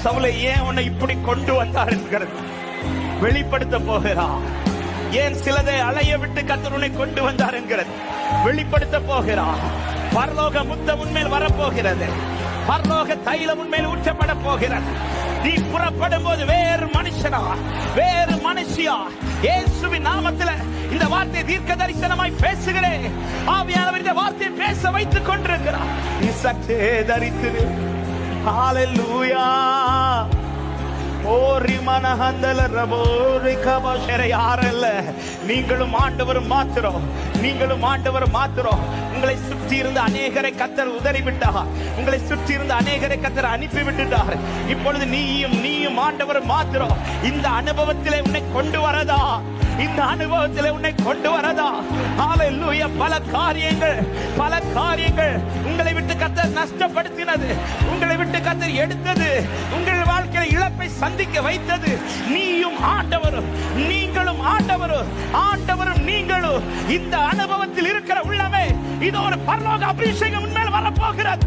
சவுலை ஏன் உன்னை இப்படி கொண்டு வந்தார் என்கிறது வெளிப்படுத்த போகிறார். ஏன் சிலதை அலைய விட்டு கர்த்தர் உன்னை கொண்டு வந்தார் என்கிறது வெளிப்படுத்த போகிறார். பரலோக முத்தம் உன்மேல் வரப்போகிறது. பரலோக தைலம் உன்மேல் ஊற்றப்பட போகிறது. நீ புறப்படும் போது வேறு மனுஷனா வேறு மனுஷியா இயேசுவின் நாமத்தில் இந்த வார்த்தை தீர்க்க தரிசனமாய் பேசுகிறேன். ஆவியானவர் இந்த வார்த்தையை பேச வைத்துக் கொண்டிருக்கிறார். நீ சற்றே தரித்திரு. ஹalleluya. நீங்களும் ஆண்டவரும் மாத்திரம், நீங்களும் ஆண்டவரும் மாத்திரம். உங்களை சுற்றி இருந்த அநேகரை கர்த்தர் உதறிவிட்டார். உங்களை சுற்றி இருந்த அநேகரை கர்த்தர் அனுப்பி விட்டுட்டார். இப்பொழுது நீயும் ஆண்டவரும் மாத்திரம். இந்த அனுபவத்திலே உன்னை கொண்டு வரதா, இந்த அனுபவத்திலே உன்னை கொண்டு வரதா. ஹalleluya. பல காரியங்கள் உங்களை விட்டு கர்த்தர் நஷ்டப்படுத்தினது, உங்களை விட்டு கர்த்தர் எடுத்தது, உங்கள் வாழ்க்கையில் இழப்பை சந்திக்க வைத்தது. நீயும் ஆண்டவரும், நீங்களும் ஆண்டவரும் நீங்களும் இந்த அனுபவத்தில் இருக்கிற உள்ளமே, இது ஒரு பரலோக அபிஷேகம் உன்மேல் வரப்போகிறது.